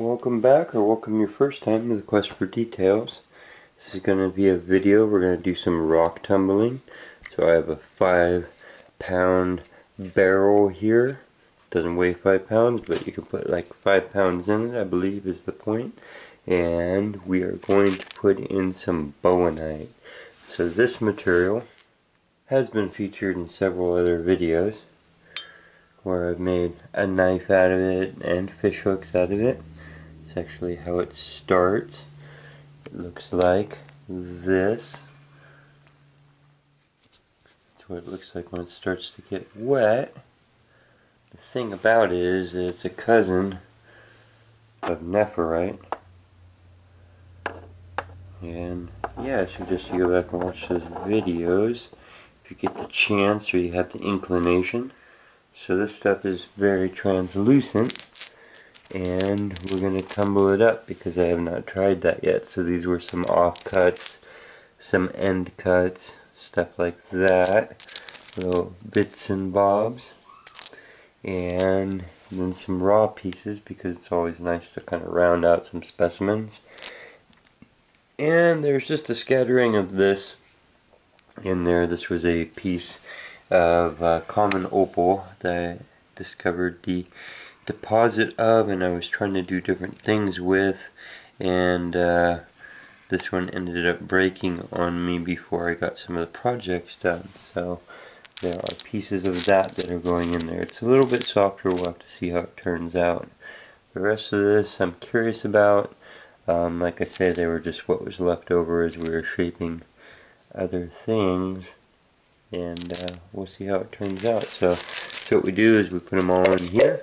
Welcome back, or welcome your first time to the Quest for Details. This is going to be a video. We're going to do some rock tumbling. So I have a 5-pound barrel here. Doesn't weigh 5 pounds, but you can put like 5 pounds in it, I believe is the point. And we are going to put in some bowenite. So this material has been featured in several other videos where I've made a knife out of it and fish hooks out of it. It's actually how it starts. It looks like this. That's what it looks like when it starts to get wet. The thing about it is that it's a cousin of nephrite. And yeah, so just to go back and watch those videos if you get the chance or you have the inclination. So this stuff is very translucent, and we're going to tumble it up because I have not tried that yet. So these were some offcuts, some end cuts, stuff like that, little bits and bobs, and then some raw pieces because it's always nice to kind of round out some specimens. And there's just a scattering of this in there. This was a piece of common opal that I discovered the deposit of, and I was trying to do different things with, and this one ended up breaking on me before I got some of the projects done. So there are pieces of that are going in there. It's a little bit softer. We'll have to see how it turns out. The rest of this I'm curious about. Like I said, they were just what was left over as we were shaping other things, and we'll see how it turns out. So what we do is we put them all in here,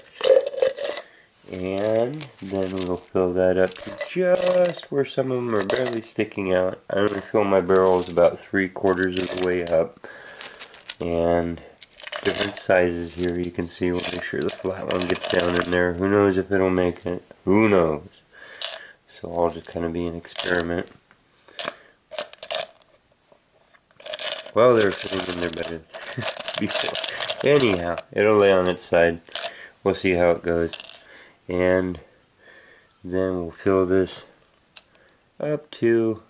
and then we'll fill that up to just where some of them are barely sticking out. I'm going to fill my barrels about 3/4 of the way up, and different sizes here. You can see, we'll make sure the flat one gets down in there. Who knows if it'll make it? Who knows? So I'll just kind of be an experiment. Well, they're fitting in there better before. Anyhow, it'll lay on its side. We'll see how it goes. And then we'll fill this up to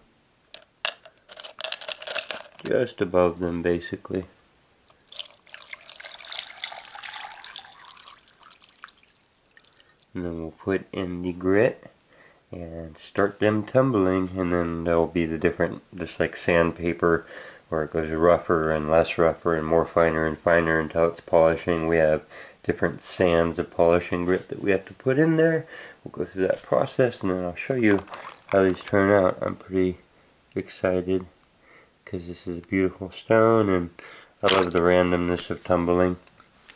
just above them, basically. And then we'll put in the grit and start them tumbling, and then there'll be the different, just like sandpaper, where it goes rougher and less rougher and more finer and finer until it's polishing. We have different sands of polishing grit that we have to put in there. We'll go through that process, and then I'll show you how these turn out. I'm pretty excited because this is a beautiful stone, and I love the randomness of tumbling.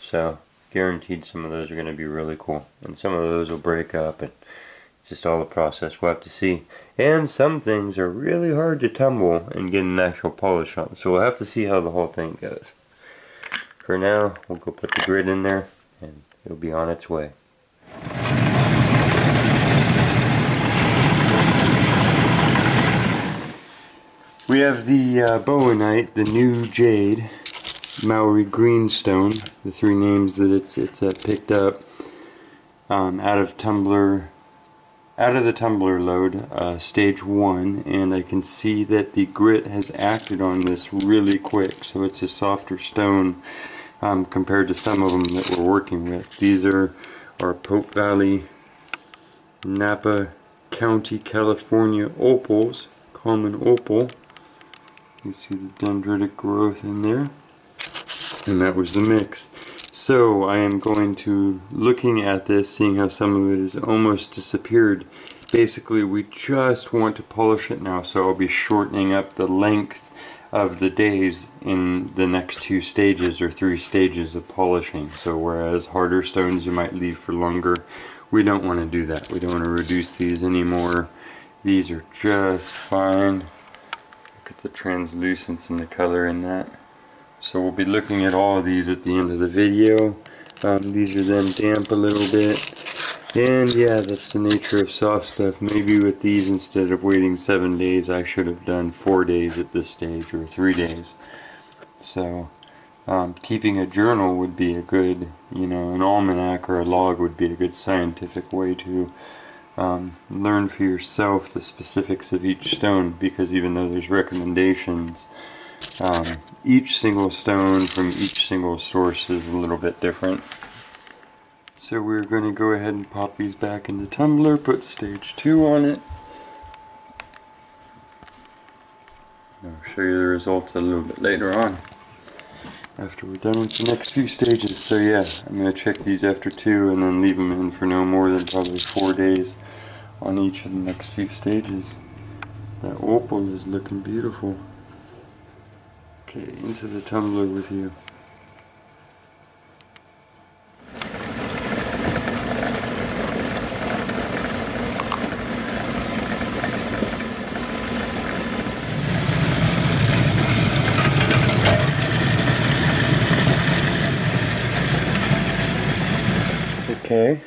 So guaranteed some of those are going to be really cool, and some of those will break up, and it's just all the process. We'll have to see. And some things are really hard to tumble and get an actual polish on. So we'll have to see how the whole thing goes. For now, we'll go put the grit in there, and it'll be on its way. We have the bowenite, the new jade, Maori greenstone, the 3 names that it's picked up out of the tumbler load, stage 1, and I can see that the grit has acted on this really quick, so it's a softer stone compared to some of them that we're working with. These are our Pope Valley, Napa County, California opals, common opal. You see the dendritic growth in there, and that was the mix. So I am going to, looking at this, seeing how some of it has almost disappeared. Basically, we just want to polish it now, so I'll be shortening up the length of the days in the next 2 stages or 3 stages of polishing. So whereas harder stones you might leave for longer, we don't want to do that. We don't want to reduce these anymore. These are just fine. Look at the translucence and the color in that. So we'll be looking at all of these at the end of the video. These are then damp a little bit. And yeah, that's the nature of soft stuff. Maybe with these, instead of waiting 7 days, I should have done 4 days at this stage, or 3 days. So keeping a journal would be a good, an almanac or a log would be a good scientific way to learn for yourself the specifics of each stone, because even though there's recommendations, each single stone from each single source is a little bit different. So we're going to go ahead and pop these back in the tumbler, put stage 2 on it. I'll show you the results a little bit later on, after we're done with the next few stages. So yeah, I'm going to check these after 2 and then leave them in for no more than probably 4 days on each of the next few stages. That opal is looking beautiful. Okay, into the tumbler with you. Okay,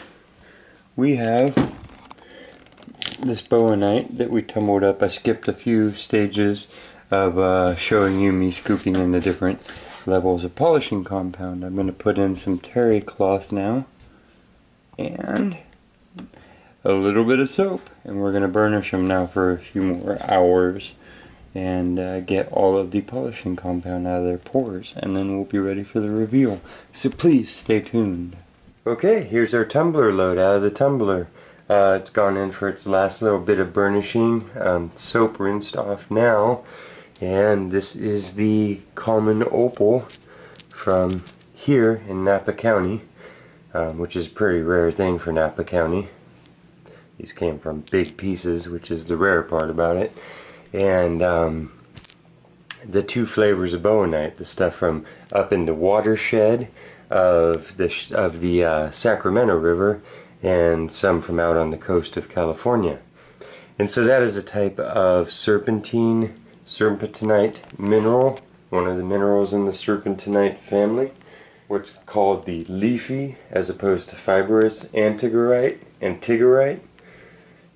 we have this bowenite that we tumbled up. I skipped a few stages of showing you me scooping in the different levels of polishing compound. I'm going to put in some terry cloth now and a little bit of soap, and we're going to burnish them now for a few more hours and get all of the polishing compound out of their pores, and then we'll be ready for the reveal. So please stay tuned. Okay, here's our tumbler load out of the tumbler. It's gone in for its last little bit of burnishing. Soap rinsed off now. And this is the common opal from here in Napa County, which is a pretty rare thing for Napa County. These came from big pieces, which is the rare part about it. And the 2 flavors of bowenite, the stuff from up in the watershed of the Sacramento River, and some from out on the coast of California. And so that is a type of serpentinite mineral, one of the minerals in the serpentinite family. What's called the leafy, as opposed to fibrous, antigerite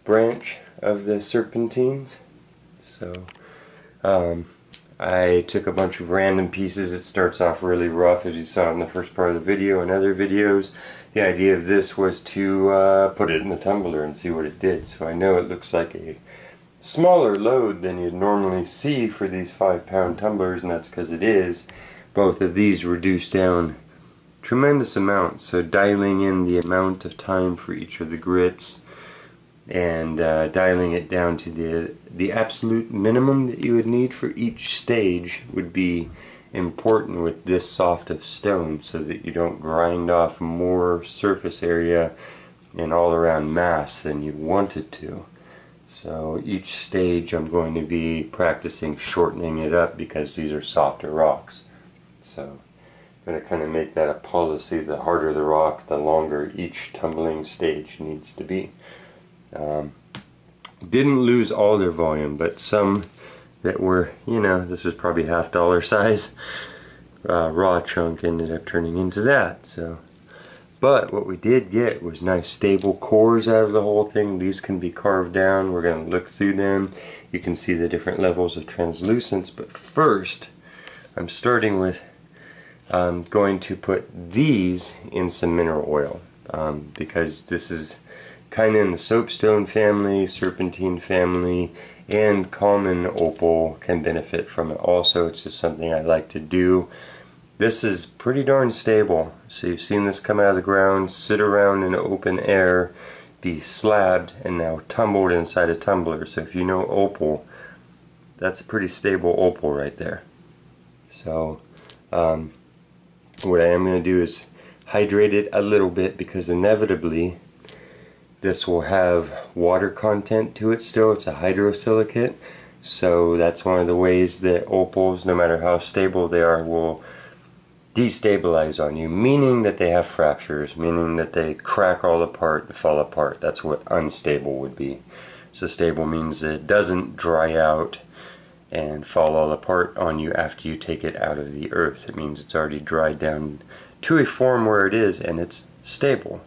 branch of the serpentines. So I took a bunch of random pieces. It starts off really rough, as you saw in the first part of the video and other videos. The idea of this was to put it in the tumbler and see what it did. So I know it looks like a smaller load than you'd normally see for these 5-pound tumblers, and that's because it is. Both of these reduce down tremendous amounts, so dialing in the amount of time for each of the grits and dialing it down to the absolute minimum that you would need for each stage would be important with this soft of stone, so that you don't grind off more surface area and all around mass than you wanted to. So each stage I'm going to be practicing shortening it up, because these are softer rocks. So I'm going to kind of make that a policy. The harder the rock, the longer each tumbling stage needs to be. Didn't lose all their volume, but some that were, you know, this was probably $50 size raw chunk ended up turning into that. So, but what we did get was nice stable cores out of the whole thing. These can be carved down. We're going to look through them. You can see the different levels of translucence, but first I'm starting with going to put these in some mineral oil, because this is kind of in the soapstone family, serpentine family, and common opal can benefit from it also. It's just something I like to do. This is pretty darn stable. So you've seen this come out of the ground, sit around in open air, be slabbed, and now tumbled inside a tumbler. So if you know opal, that's a pretty stable opal right there. So what I am going to do is hydrate it a little bit, because inevitably this will have water content to it still. It's a hydrosilicate, so that's one of the ways that opals, no matter how stable they are, will destabilize on you, meaning that they have fractures, meaning that they crack all apart and fall apart. That's what unstable would be. So stable means that it doesn't dry out and fall all apart on you after you take it out of the earth. It means it's already dried down to a form where it is, and it's stable.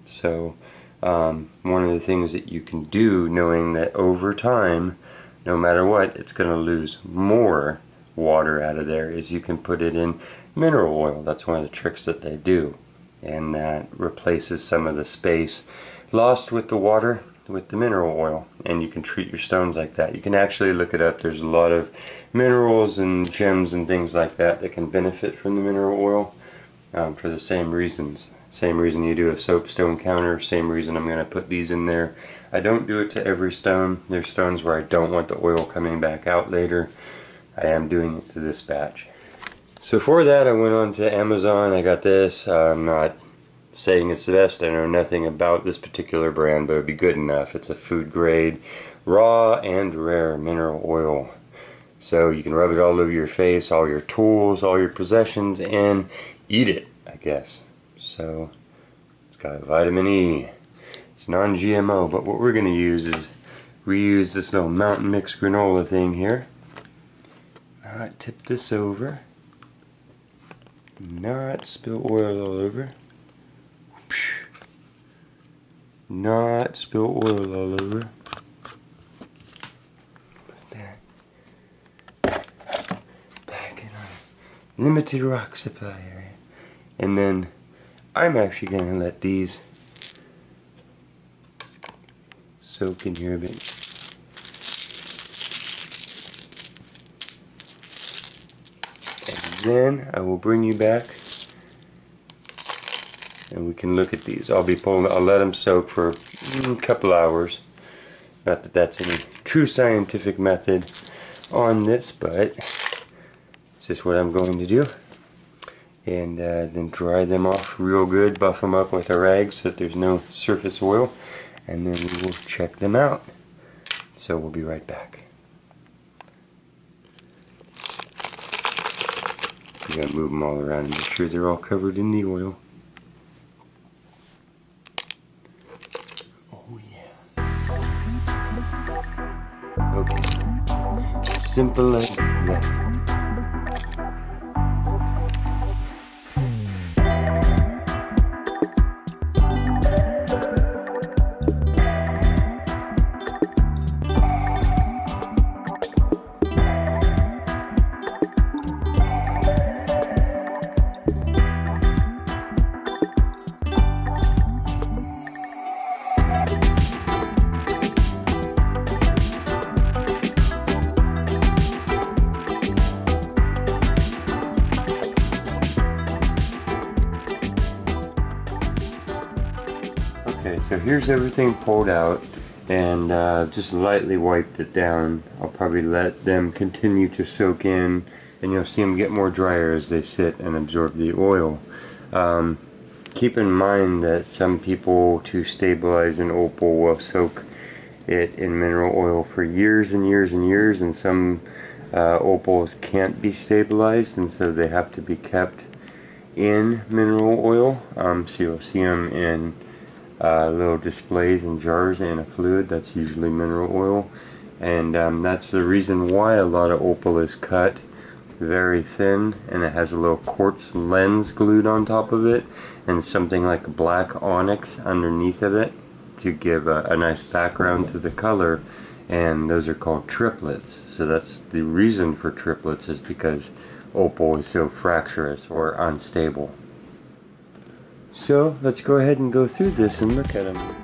So one of the things that you can do, knowing that over time, no matter what, it's going to lose more water out of there, is you can put it in mineral oil. That's one of the tricks that they do, and that replaces some of the space lost with the water with the mineral oil, and you can treat your stones like that. You can actually look it up. There's a lot of minerals and gems and things like that that can benefit from the mineral oil for the same reasons. Same reason you do a soapstone counter, same reason I'm going to put these in there. I don't do it to every stone. There's stones where I don't want the oil coming back out later. I am doing it to this batch. So for that I went on to Amazon. I got this. I'm not saying it's the best. I know nothing about this particular brand, but it'd be good enough. It's a food grade raw and rare mineral oil. So you can rub it all over your face, all your tools, all your possessions, and eat it, I guess. So it's got vitamin E. It's non-GMO, but what we're going to use is reuse this little mountain mix granola thing here. Alright, tip this over. Not spill oil all over. Not spill oil all over. Put that back in our limited rock supply area. And then I'm actually going to let these soak in here a bit. And then I will bring you back and we can look at these. I'll let them soak for a couple hours. Not that that's any true scientific method on this, but it's just what I'm going to do. And then dry them off real good, buff them up with a rag so that there's no surface oil, and then we will check them out. So we'll be right back. You gotta move them all around and make sure they're all covered in the oil. Oh yeah. Okay. Simple as that. Okay, so here's everything pulled out, and just lightly wiped it down. I'll probably let them continue to soak in, and you'll see them get more drier as they sit and absorb the oil. Keep in mind that some people, to stabilize an opal, will soak it in mineral oil for years and years and years, and some opals can't be stabilized, and so they have to be kept in mineral oil. So you'll see them in little displays in jars and a fluid that's usually mineral oil, and that's the reason why a lot of opal is cut very thin and it has a little quartz lens glued on top of it and something like black onyx underneath of it to give a nice background to the color, and those are called triplets. So that's the reason for triplets, is because opal is so fractious or unstable. So let's go ahead and go through this and look at them.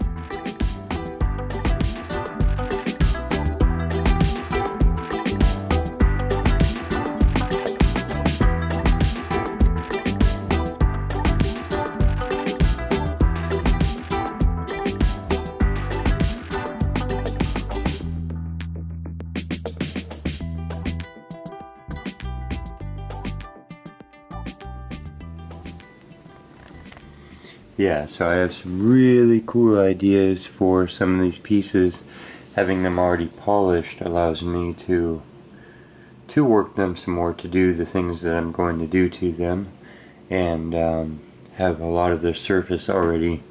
Yeah, so I have some really cool ideas for some of these pieces. Having them already polished allows me to work them some more, to do the things that I'm going to do to them, and have a lot of the surface already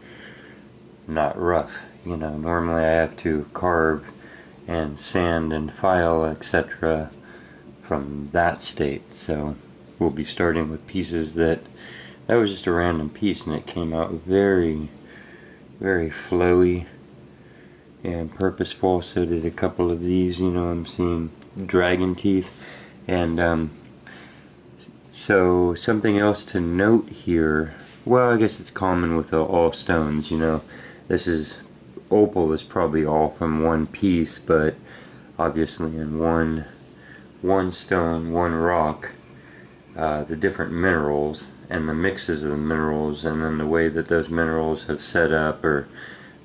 not rough. You know, normally I have to carve and sand and file, etc. from that state. So we'll be starting with pieces that was just a random piece, and it came out very, very flowy and purposeful. So did a couple of these. You know, I'm seeing dragon teeth. And so something else to note here, well, I guess it's common with all stones, you know, this is opal is probably all from one piece, but obviously in one stone, one rock, the different minerals and the mixes of the minerals, and then the way that those minerals have set up or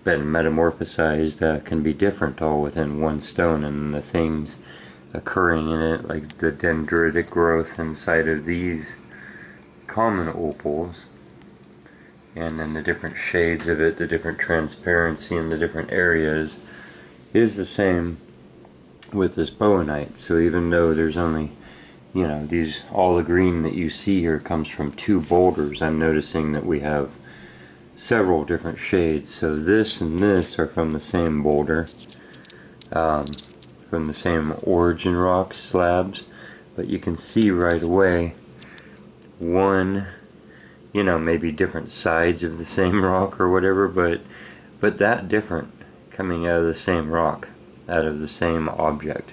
been metamorphosized can be different all within one stone, and the things occurring in it, like the dendritic growth inside of these common opals, and then the different shades of it, the different transparency in the different areas, is the same with this bowenite. So even though there's only, you know, these, all the green that you see here comes from 2 boulders, I'm noticing that we have several different shades. So this and this are from the same boulder, from the same origin rock slabs, but you can see right away one, you know, maybe different sides of the same rock or whatever, but that different coming out of the same rock, out of the same object.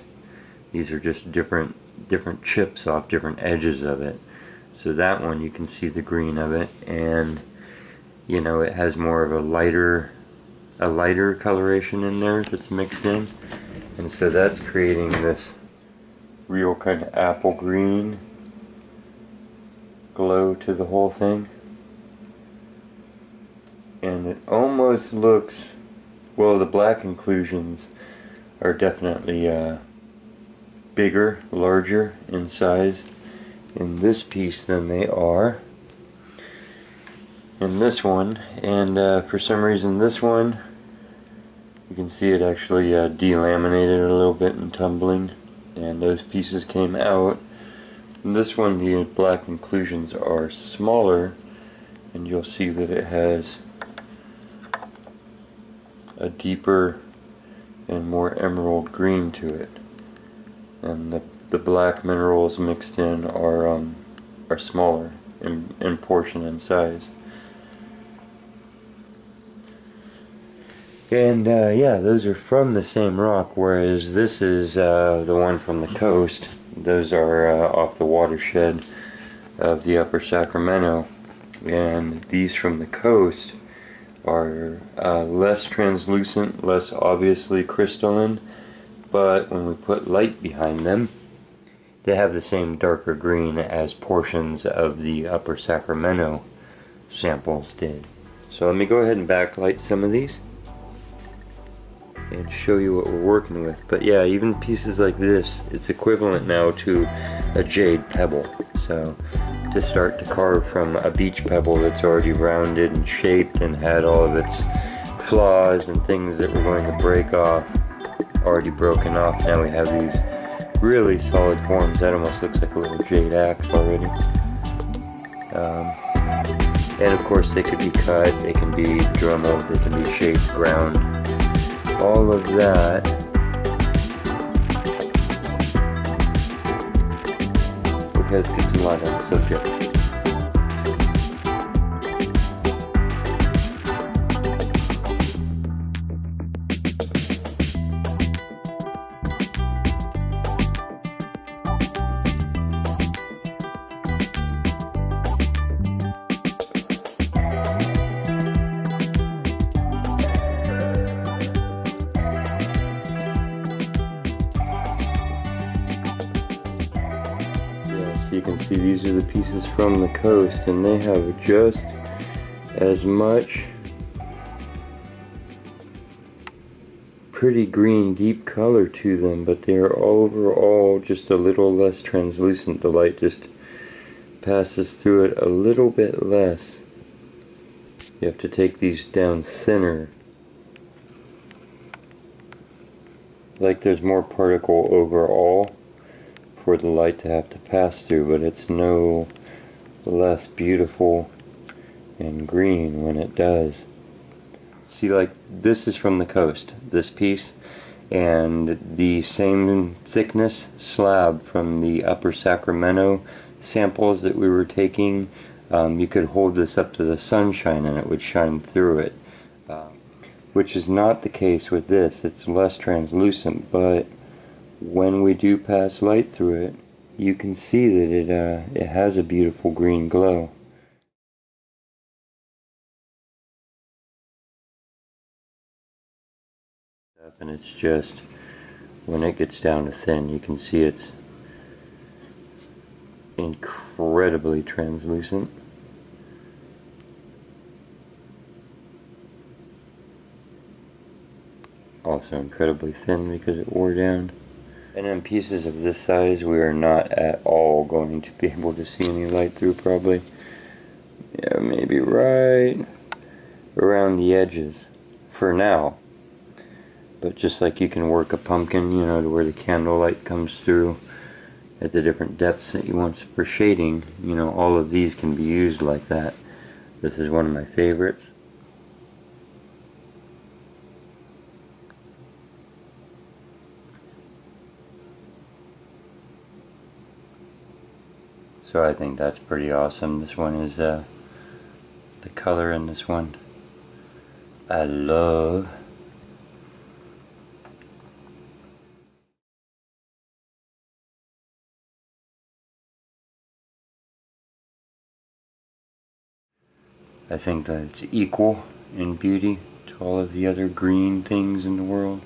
These are just different chips off different edges of it. So that one, you can see the green of it, and you know, it has more of a lighter coloration in there that's mixed in, and so that's creating this real kind of apple green glow to the whole thing. And it almost looks, well, the black inclusions are definitely bigger, larger in size in this piece than they are in this one. And for some reason this one, you can see it actually delaminated a little bit and tumbling, and those pieces came out. In this one, the black inclusions are smaller, and you'll see that it has a deeper and more emerald green to it, and the black minerals mixed in are smaller in portion and size. And yeah, those are from the same rock, whereas this is the one from the coast. Those are off the watershed of the Upper Sacramento, and these from the coast are less translucent, less obviously crystalline, but when we put light behind them, they have the same darker green as portions of the Upper Sacramento samples did. So let me go ahead and backlight some of these and show you what we're working with. But yeah, even pieces like this, it's equivalent now to a jade pebble. So to start to carve from a beach pebble that's already rounded and shaped and had all of its flaws and things that were going to break off, already broken off, now we have these really solid forms. That almost looks like a little jade axe already. And of course they could be cut, they can be dremelled, they can be shaped, ground, all of that. Okay, let's get some light on the subject. So you can see these are the pieces from the coast, and they have just as much pretty green deep color to them, but they are overall just a little less translucent. The light just passes through it a little bit less. You have to take these down thinner, like there's more particle overall for the light to have to pass through, but it's no less beautiful and green when it does. See, like this is from the coast, this piece, and the same thickness slab from the Upper Sacramento samples that we were taking, you could hold this up to the sunshine and it would shine through it, which is not the case with this. It's less translucent, but when we do pass light through it, you can see that it has a beautiful green glow. And it's just, when it gets down to thin, you can see it's incredibly translucent. Also incredibly thin because it wore down. And in pieces of this size, we are not at all going to be able to see any light through, probably. Yeah, maybe right around the edges for now. But just like you can work a pumpkin, you know, to where the candle light comes through at the different depths that you want for shading, you know, all of these can be used like that. This is one of my favorites. So I think that's pretty awesome. This one is the color in this one I love. I think that it's equal in beauty to all of the other green things in the world.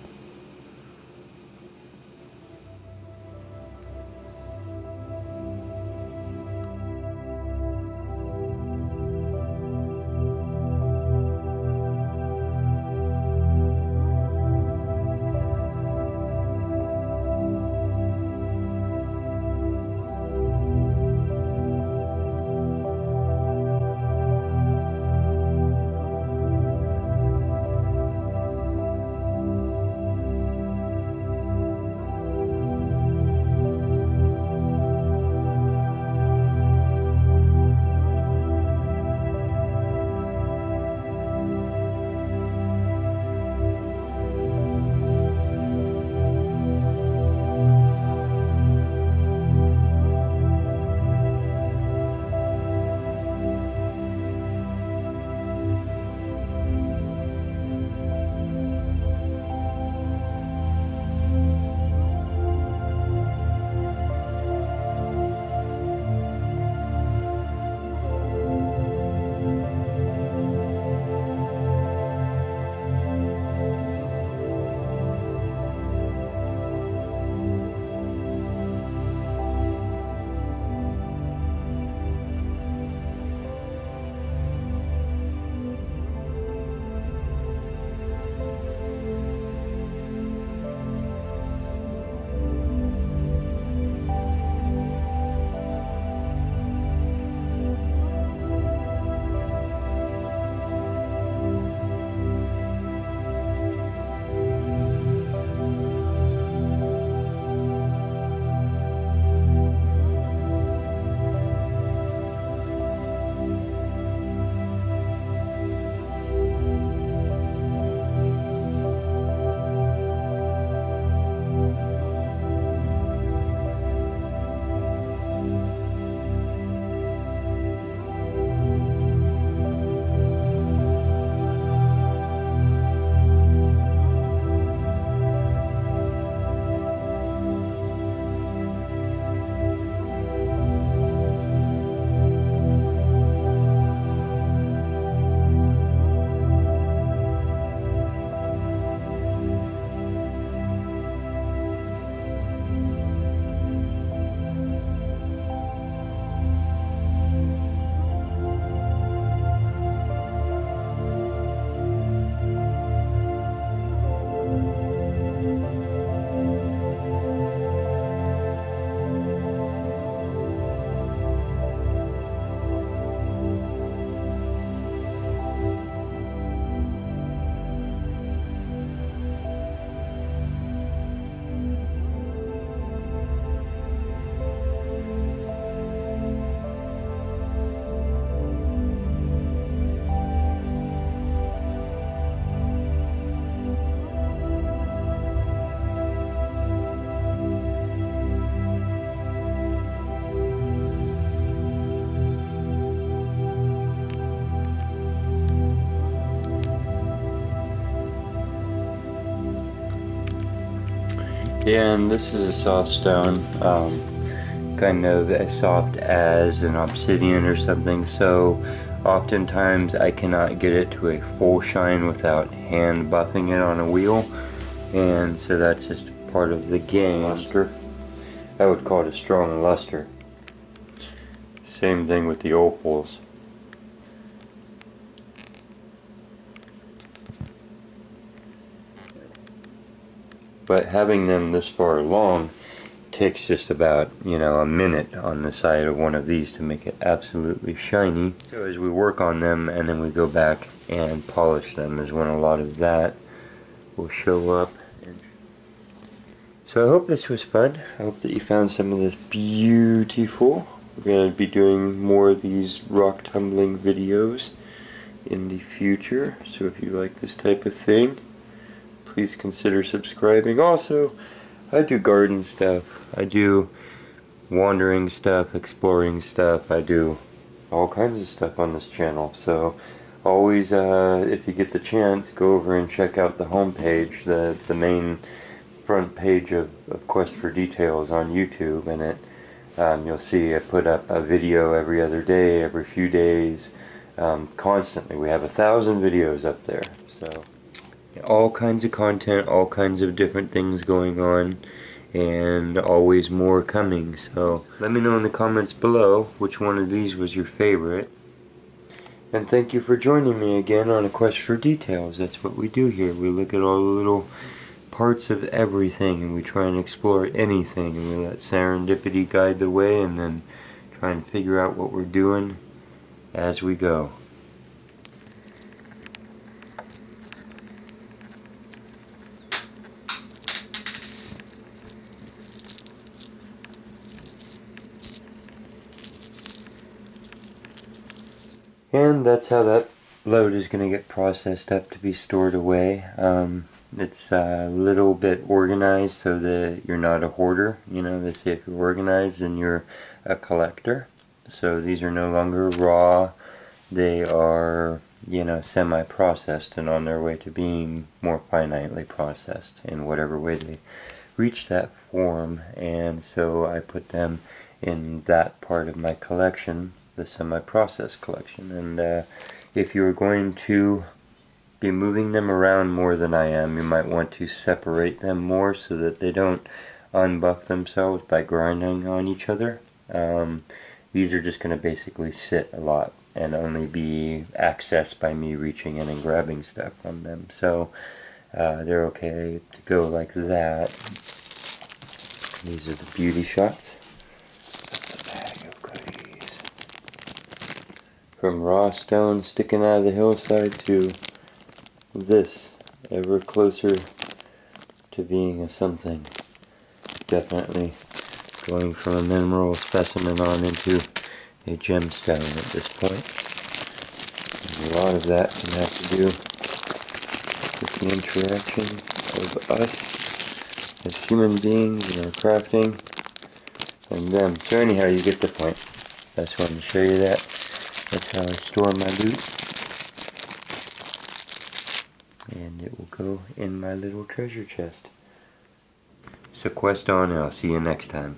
Yeah, and this is a soft stone, kind of as soft as an obsidian or something, so oftentimes I cannot get it to a full shine without hand buffing it on a wheel. and so that's just part of the game. Luster. I would call it a strong luster. Same thing with the opals. But having them this far along takes just about, a minute on the side of one of these to make it absolutely shiny. So as we work on them and then we go back and polish them is when a lot of that will show up. So I hope this was fun. I hope that you found some of this beautiful. We're going to be doing more of these rock tumbling videos in the future. So if you like this type of thing, please consider subscribing. Also, I do garden stuff. I do wandering stuff, exploring stuff. I do all kinds of stuff on this channel. So always, if you get the chance, go over and check out the homepage, the main front page of Quest for Details on YouTube, and you'll see I put up a video every other day, every few days, constantly. We have 1,000 videos up there. So all kinds of content, all kinds of different things going on, and always more coming. So let me know in the comments below which one of these was your favorite. And thank you for joining me again on A Quest for Details. That's what we do here. We look at all the little parts of everything and we try and explore anything, and we let serendipity guide the way and then try and figure out what we're doing as we go. And that's how that load is going to get processed up to be stored away. It's a little bit organized so that you're not a hoarder. They say if you're organized then you're a collector. So these are no longer raw. They are, semi-processed and on their way to being more finitely processed in whatever way they reach that form. And so I put them in that part of my collection, the semi-processed collection. And if you're going to be moving them around more than I am, you might want to separate them more so that they don't unbuff themselves by grinding on each other. These are just going to basically sit a lot and only be accessed by me reaching in and grabbing stuff from them. So they're okay to go like that. These are the beauty shots. That's a bag of goodies. From raw stone sticking out of the hillside to this, ever closer to being a something. Definitely going from a mineral specimen on into a gemstone at this point. And a lot of that can have to do with the interaction of us as human beings and our crafting and them. So anyhow, you get the point. I just wanted to show you that. That's how I store my loot. And it will go in my little treasure chest. So quest on, and I'll see you next time.